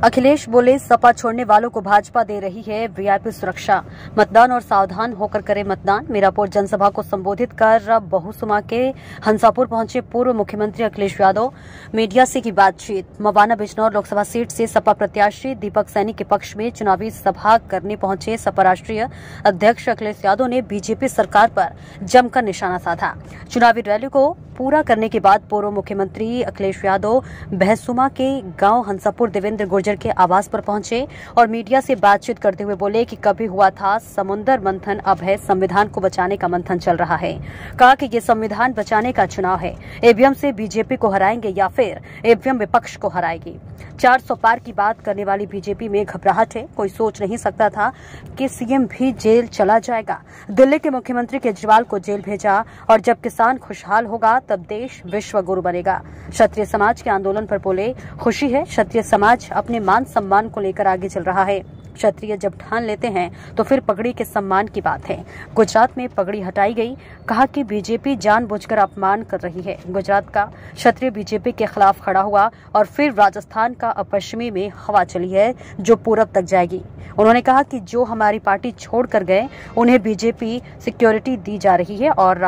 अखिलेश बोले, सपा छोड़ने वालों को भाजपा दे रही है वीआईपी सुरक्षा। मतदान और सावधान होकर करे मतदान। मीरापुर जनसभा को संबोधित कर बहुसुमा के हंसापुर पहुंचे पूर्व मुख्यमंत्री अखिलेश यादव। मीडिया से की बातचीत। मवाना बिजनौर लोकसभा सीट से सपा प्रत्याशी दीपक सैनी के पक्ष में चुनावी सभा करने पहुंचे सपा राष्ट्रीय अध्यक्ष अखिलेश यादव ने बीजेपी सरकार पर जमकर निशाना साधा। चुनावी रैली को पूरा करने के बाद पूर्व मुख्यमंत्री अखिलेश यादव बहसुमा के गांव हंसापुर देवेंद्र गुर्जर के आवास पर पहुंचे और मीडिया से बातचीत करते हुए बोले कि कभी हुआ था समुद्र मंथन, अब है संविधान को बचाने का मंथन चल रहा है। कहा कि ये संविधान बचाने का चुनाव है। ईवीएम से बीजेपी को हराएंगे या फिर ईवीएम विपक्ष को हराएगी। 400 पार की बात करने वाली बीजेपी में घबराहट है। कोई सोच नहीं सकता था कि सीएम भी जेल चला जाएगा। दिल्ली के मुख्यमंत्री केजरीवाल को जेल भेजा और जब किसान खुशहाल होगा तब देश विश्व गुरु बनेगा। क्षत्रिय समाज के आंदोलन पर बोले, खुशी है, क्षत्रिय समाज अपने मान सम्मान को लेकर आगे चल रहा है। क्षत्रिय जब ठान लेते हैं तो फिर पगड़ी के सम्मान की बात है। गुजरात में पगड़ी हटाई गई। कहा कि बीजेपी जानबूझकर अपमान कर रही है। गुजरात का क्षत्रिय बीजेपी के खिलाफ खड़ा हुआ और फिर राजस्थान का पश्चिमी में हवा चली है जो पूरब तक जाएगी। उन्होंने कहा कि जो हमारी पार्टी छोड़कर गए उन्हें बीजेपी सिक्योरिटी दी जा रही है और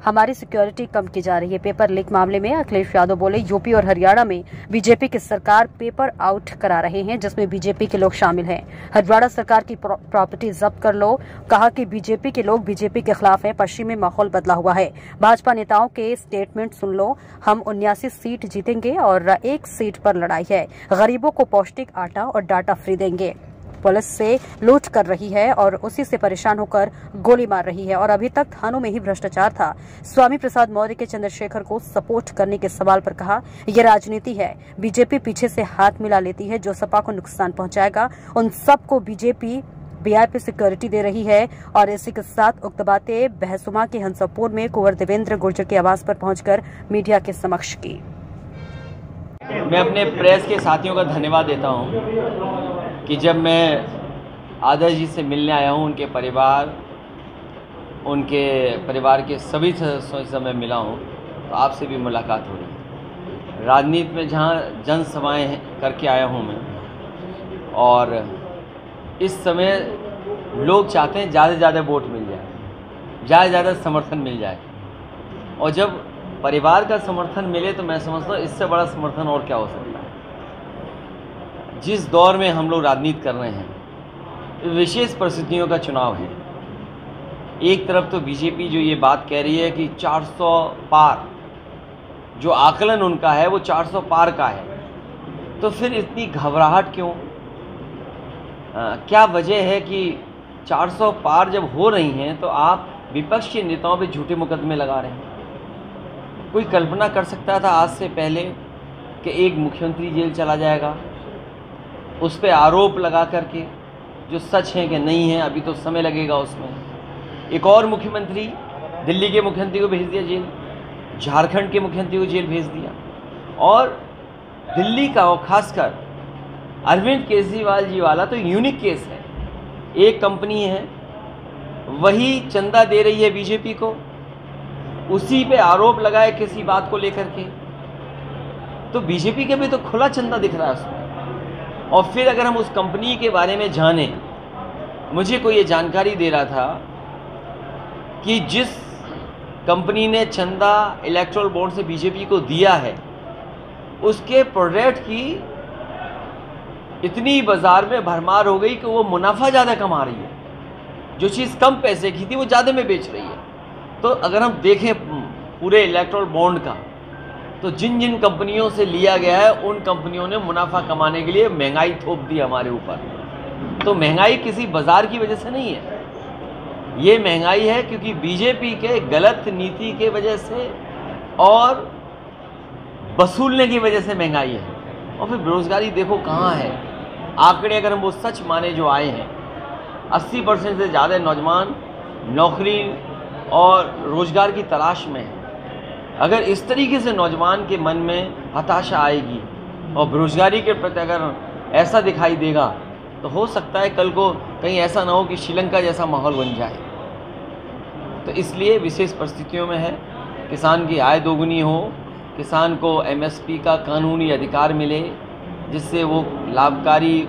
हमारी सिक्योरिटी कम की जा रही है। पेपर लीक मामले में अखिलेश यादव बोले, यूपी और हरियाणा में बीजेपी की सरकार पेपर आउट करा रहे हैं जिसमें बीजेपी के लोग शामिल हैं। हरियाणा सरकार की प्रॉपर्टी जब्त कर लो। कहा कि बीजेपी के लोग बीजेपी के खिलाफ हैं। पश्चिमी माहौल बदला हुआ है। भाजपा नेताओं के स्टेटमेंट सुन लो। हम 79 सीट जीतेंगे और 1 सीट पर लड़ाई है। गरीबों को पौष्टिक आटा और डाटा फ्री देंगे। पुलिस से लूट कर रही है और उसी से परेशान होकर गोली मार रही है और अभी तक थानों में ही भ्रष्टाचार था। स्वामी प्रसाद मौर्य के चंद्रशेखर को सपोर्ट करने के सवाल पर कहा, यह राजनीति है। बीजेपी पीछे से हाथ मिला लेती है जो सपा को नुकसान पहुंचाएगा। उन सबको बीजेपी वीआईपी सिक्योरिटी दे रही है। और इसी के साथ उक्त बातें बहसुमा के हंसापुर में कुंवर देवेंद्र गुर्जर के आवास पर पहुंचकर मीडिया के समक्ष की। मैं अपने प्रेस के साथियों का धन्यवाद देता हूं कि जब मैं आदर्श जी से मिलने आया हूं, उनके परिवार के सभी सदस्यों से मैं मिला हूं, तो आपसे भी मुलाकात हो रही है। राजनीति में जहां जनसभाएं करके आया हूं मैं, और इस समय लोग चाहते हैं ज़्यादा से ज़्यादा वोट मिल जाए, ज़्यादा से ज़्यादा समर्थन मिल जाए। और जब परिवार का समर्थन मिले तो मैं समझता हूँ इससे बड़ा समर्थन और क्या हो सकता है। जिस दौर में हम लोग राजनीति कर रहे हैं, विशेष परिस्थितियों का चुनाव है। एक तरफ तो बीजेपी जो ये बात कह रही है कि 400 पार, जो आकलन उनका है वो 400 पार का है, तो फिर इतनी घबराहट क्यों? क्या वजह है कि 400 पार जब हो रही हैं तो आप विपक्ष के नेताओं पे झूठे मुकदमे लगा रहे हैं? कोई कल्पना कर सकता था आज से पहले कि एक मुख्यमंत्री जेल चला जाएगा, उस पर आरोप लगा करके जो सच है कि नहीं है, अभी तो समय लगेगा उसमें। एक और मुख्यमंत्री, दिल्ली के मुख्यमंत्री को भेज दिया जेल, झारखंड के मुख्यमंत्री को जेल भेज दिया, और दिल्ली का और खासकर अरविंद केजरीवाल जी वाला तो यूनिक केस है। एक कंपनी है, वही चंदा दे रही है बीजेपी को, उसी पे आरोप लगाए किसी बात को लेकर के, तो बीजेपी के भी तो खुला चंदा दिख रहा है उसमें। और फिर अगर हम उस कंपनी के बारे में जानें, मुझे कोई ये जानकारी दे रहा था कि जिस कंपनी ने चंदा इलेक्टोरल बॉन्ड से बीजेपी को दिया है, उसके प्रोडक्ट की इतनी बाजार में भरमार हो गई कि वो मुनाफा ज़्यादा कमा रही है। जो चीज़ कम पैसे की थी वो ज़्यादा में बेच रही है। तो अगर हम देखें पूरे इलेक्टोरल बॉन्ड का, तो जिन जिन कंपनियों से लिया गया है उन कंपनियों ने मुनाफा कमाने के लिए महंगाई थोप दी हमारे ऊपर। तो महंगाई किसी बाजार की वजह से नहीं है, ये महंगाई है क्योंकि बीजेपी के गलत नीति के वजह से और वसूलने की वजह से महंगाई है। और फिर बेरोजगारी देखो कहाँ है। आंकड़े अगर हम वो सच माने जो आए हैं, 80% से ज़्यादा नौजवान नौकरी और रोजगार की तलाश में है। अगर इस तरीके से नौजवान के मन में हताशा आएगी और बेरोजगारी के प्रति अगर ऐसा दिखाई देगा, तो हो सकता है कल को कहीं ऐसा ना हो कि श्रीलंका जैसा माहौल बन जाए। तो इसलिए विशेष परिस्थितियों में है, किसान की आय दोगुनी हो, किसान को एमएसपी का कानूनी अधिकार मिले, जिससे वो लाभकारी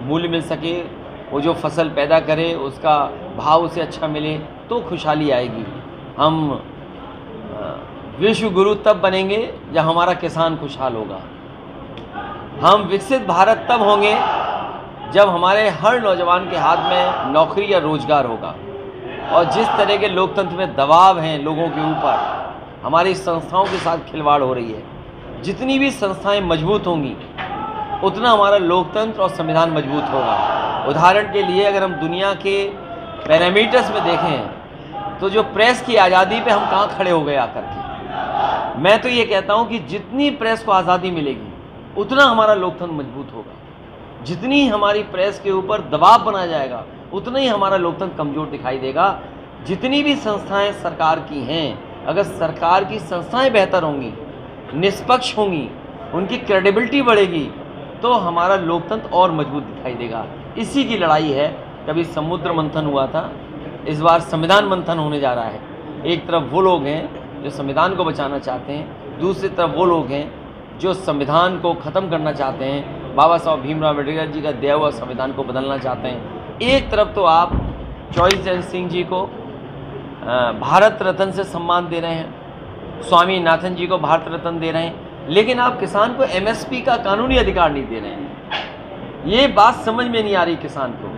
मूल्य मिल सके, वो जो फसल पैदा करे उसका भाव उसे अच्छा मिले, तो खुशहाली आएगी। हम विश्व गुरु तब बनेंगे जब हमारा किसान खुशहाल होगा। हम विकसित भारत तब होंगे जब हमारे हर नौजवान के हाथ में नौकरी या रोजगार होगा। और जिस तरह के लोकतंत्र में दबाव हैं लोगों के ऊपर, हमारी संस्थाओं के साथ खिलवाड़ हो रही है, जितनी भी संस्थाएं मजबूत होंगी उतना हमारा लोकतंत्र और संविधान मजबूत होगा। उदाहरण के लिए अगर हम दुनिया के पैरामीटर्स में देखें तो जो प्रेस की आज़ादी पे हम कहाँ खड़े हो गए आकर के। मैं तो ये कहता हूँ कि जितनी प्रेस को आज़ादी मिलेगी उतना हमारा लोकतंत्र मजबूत होगा। जितनी हमारी प्रेस के ऊपर दबाव बनाया जाएगा उतना ही हमारा लोकतंत्र कमज़ोर दिखाई देगा। जितनी भी संस्थाएं सरकार की हैं, अगर सरकार की संस्थाएं बेहतर होंगी, निष्पक्ष होंगी, उनकी क्रेडिबिलिटी बढ़ेगी, तो हमारा लोकतंत्र और मजबूत दिखाई देगा। इसी की लड़ाई है। कभी समुद्र मंथन हुआ था, इस बार संविधान मंथन होने जा रहा है। एक तरफ वो लोग हैं जो संविधान को बचाना चाहते हैं, दूसरी तरफ वो लोग हैं जो संविधान को ख़त्म करना चाहते हैं, बाबा साहब भीमराव अम्बेडकर जी का दिया हुआ संविधान को बदलना चाहते हैं। एक तरफ तो आप चौधरी चरण सिंह जी को भारत रत्न से सम्मान दे रहे हैं, स्वामीनाथन जी को भारत रत्न दे रहे हैं, लेकिन आप किसान को एमएसपी का कानूनी अधिकार नहीं दे रहे हैं। ये बात समझ में नहीं आ रही किसान को।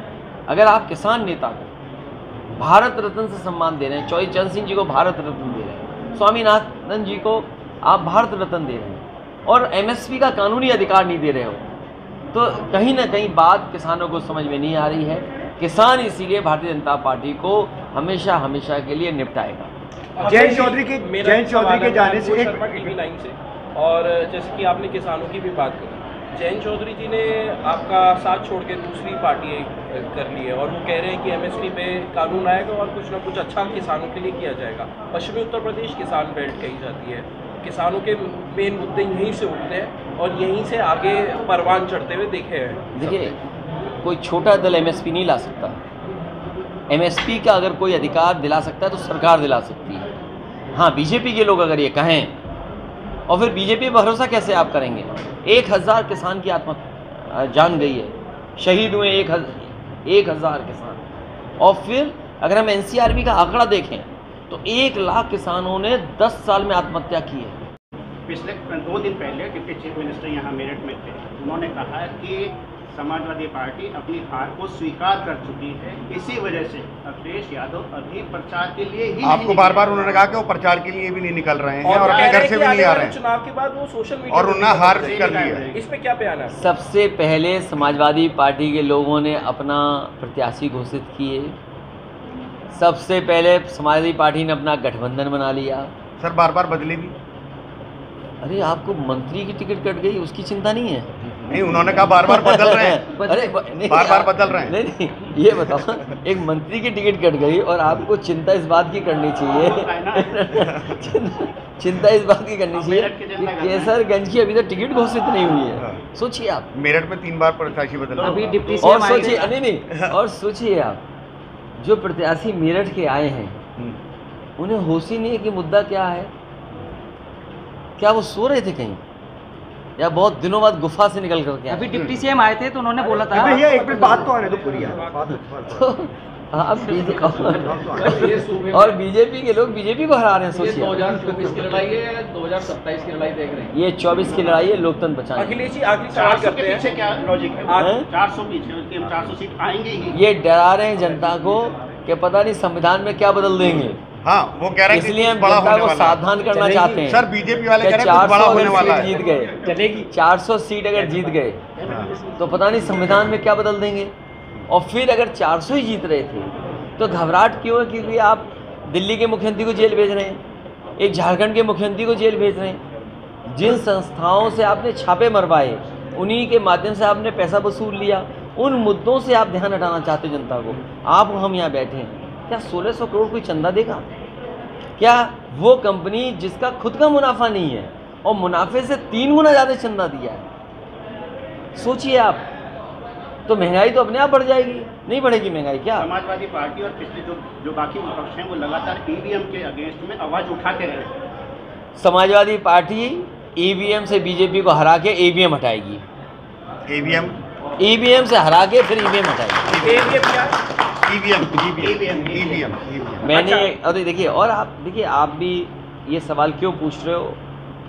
अगर आप किसान नेता को भारत रत्न से सम्मान दे रहे हैं, चौधरी चरण सिंह जी को भारत रत्न दे रहे हैं, स्वामीनाथन जी को आप भारत रत्न दे रहे हैं और एमएसपी का कानूनी अधिकार नहीं दे रहे हो, तो कहीं ना कहीं बात किसानों को समझ में नहीं आ रही है। किसान इसीलिए भारतीय जनता पार्टी को हमेशा हमेशा के लिए निपटाएगा। जयंत चौधरी के जाने से शर्मा टीवी लाइन से, और जैसे कि आपने किसानों की भी बात करी, जयंत चौधरी जी ने आपका साथ छोड़ के दूसरी पार्टी कर ली है और वो कह रहे हैं कि एमएसपी पे कानून आएगा और कुछ ना कुछ अच्छा किसानों के लिए किया जाएगा। पश्चिमी उत्तर प्रदेश किसान बेल्ट कही जाती है, किसानों के मेन मुद्दे यहीं से उठते हैं और यहीं से आगे परवान चढ़ते हुए देखे हैं। देखिए, कोई छोटा दल एमएसपी नहीं ला सकता। एमएसपी का अगर कोई अधिकार दिला सकता है तो सरकार दिला सकती है। हाँ, बीजेपी के लोग अगर ये कहें, और फिर बीजेपी पर भरोसा कैसे आप करेंगे? 1000 किसान की आत्महत्या जान गई है, शहीद हुए 1000 किसान। और फिर अगर हम एनसीआरबी का आंकड़ा देखें तो 1 लाख किसानों ने 10 साल में आत्महत्या की है। पिछले 2 दिन पहले डिप्टी चीफ मिनिस्टर यहाँ मेरठ में थे, उन्होंने कहा कि समाजवादी पार्टी अपनी हार को स्वीकार कर चुकी है, इसी वजह से अखिलेश यादव अभी प्रचार के लिए ही आपको बार बार उन्होंने कहा कि वो प्रचार के लिए भी नहीं निकल रहे हैं और अपने घर से भी नहीं आ रहे हैं, चुनाव के बाद वो सोशल मीडिया और उन्होंने हार कर ली है। इस पे क्या बयान है? सबसे पहले समाजवादी पार्टी के लोगों ने अपना प्रत्याशी घोषित किए, सबसे पहले समाजवादी पार्टी ने अपना गठबंधन बना लिया। सर बार बार बदले भी। अरे आपको मंत्री की टिकट कट गई उसकी चिंता नहीं है? नहीं, उन्होंने कहा बार बार बदल रहे हैं। अरे बार बार बदल रहे हैं। नहीं, ये बताओ, एक मंत्री की टिकट कट गई और आपको चिंता इस बात की करनी चाहिए चिंता इस बात की करनी चाहिए कि केसरगंज की अभी तक टिकट घोषित नहीं हुई है। सोचिए आप, मेरठ में 3 बार प्रत्याशी बदल अभी डिप्टी और सीएम सोचिए, नहीं, और सोचिए आप, जो प्रत्याशी मेरठ के आए हैं उन्हें होश ही नहीं है कि मुद्दा क्या है। क्या वो सो रहे थे कहीं, या बहुत दिनों बाद गुफा से निकल करके? अभी डिप्टी सीएम आए थे तो उन्होंने बोला था, भैया एक मिनट बात तो आने दो पूरी और बीजेपी के लोग बीजेपी को हरा रहे हैं। सोचिए, 2024 की लड़ाई है या 2027 की लड़ाई देख रहे हैं? ये 24 की लड़ाई है लोकतंत्र बचाने। अखिलेश जी आखिरी सवाल करते हैं, क्या लॉजिक है? 400 पीछे 400 सीट आएंगे ही। ये डरा रहे हैं जनता को कि पता नहीं संविधान में क्या बदल देंगे। हाँ, वो कह रहे हैं इसलिए हम जनता को सावधान करना चाहते हैं। सर बीजेपी वाले कह रहे हैं 400 बड़ा होने वाला है। जीत गए, चलेगी 400 सीट अगर जीत गए तो पता नहीं संविधान में क्या बदल देंगे। और फिर अगर 400 ही जीत रहे थे तो घबराहट क्यों है? क्योंकि आप दिल्ली के मुख्यमंत्री को जेल भेज रहे हैं, एक झारखंड के मुख्यमंत्री को जेल भेज रहे हैं। जिन संस्थाओं से आपने छापे मरवाए, उन्हीं के माध्यम से आपने पैसा वसूल लिया, उन मुद्दों से आप ध्यान हटाना चाहते जनता को। आप हम यहाँ बैठे हैं, क्या 1600 करोड़ कोई चंदा देगा? क्या वो कंपनी जिसका खुद का मुनाफा नहीं है और मुनाफे से 3 गुना ज़्यादा चंदा दिया है? सोचिए आप, तो महंगाई तो अपने आप बढ़ जाएगी, नहीं बढ़ेगी महंगाई क्या? समाजवादी पार्टी और पिछले जो बाकी विपक्ष हैं वो लगातार ईवीएम के अगेंस्ट में आवाज़ उठाते रहे। समाजवादी पार्टी ईवीएम से बीजेपी को हरा के ईवीएम हटाएगी। ईवीएम से हरा के फिर ईवीएम हटाएंगे। ईवीएम मैंने और देखिए, और आप देखिए, आप भी ये सवाल क्यों पूछ रहे हो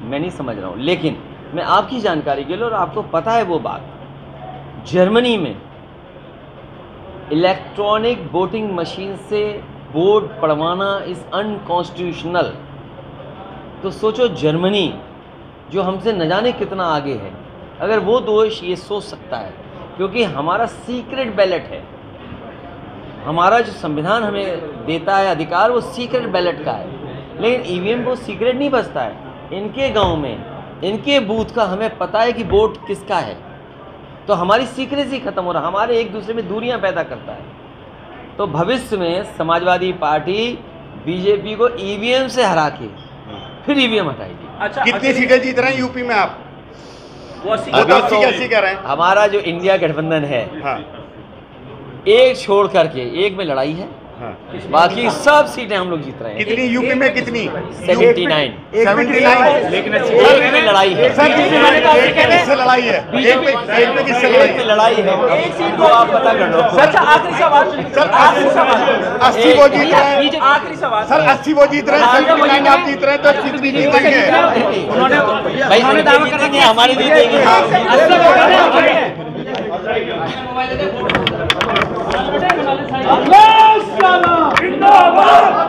मैं नहीं समझ रहा हूँ, लेकिन मैं आपकी जानकारी के लिए, और आपको पता है वो बात, जर्मनी में इलेक्ट्रॉनिक वोटिंग मशीन से वोट पढ़वाना इज़ अनकॉन्स्टिट्यूशनल। तो सोचो, जर्मनी जो हमसे न जाने कितना आगे है, अगर वो दोष ये सोच सकता है, क्योंकि हमारा सीक्रेट बैलेट है, हमारा जो संविधान हमें देता है अधिकार वो सीक्रेट बैलेट का है, लेकिन ईवीएम वो सीक्रेट नहीं बचता है। इनके गांव में, इनके बूथ का हमें पता है कि वोट किसका है, तो हमारी सीक्रेसी खत्म हो रहा, हमारे एक दूसरे में दूरियां पैदा करता है। तो भविष्य में समाजवादी पार्टी बीजेपी को ईवीएम से हरा के फिर ईवीएम हटाएगी। अच्छा, कितनी सीटें जीत रहे हैं यूपी में आप? वो 80 अभी तो 80 कह रहे हैं। हमारा जो इंडिया गठबंधन है, हाँ, एक छोड़ करके एक में लड़ाई है, हाँ। बाकी सब सीटें हम लोग जीत रहे हैं। कितनी यूपी में? कितनी? 79। 79। लेकिन एक में लड़ाई है, सर, किससे लड़ाई है? एक में किससे एक में लड़ाई है, एक सीट को आप पता कर लो। सर, आखिरी सवाल, सर, 80 वो जीत रहे हैं। आखिरी सवाल सर, 80 वो जीत रहे हैं, 79 आप जीत रहे हैं, तो कितनी जीतेंगे? भाई जीतेंगे, हमारी जीतेंगे। जिंदाबाद।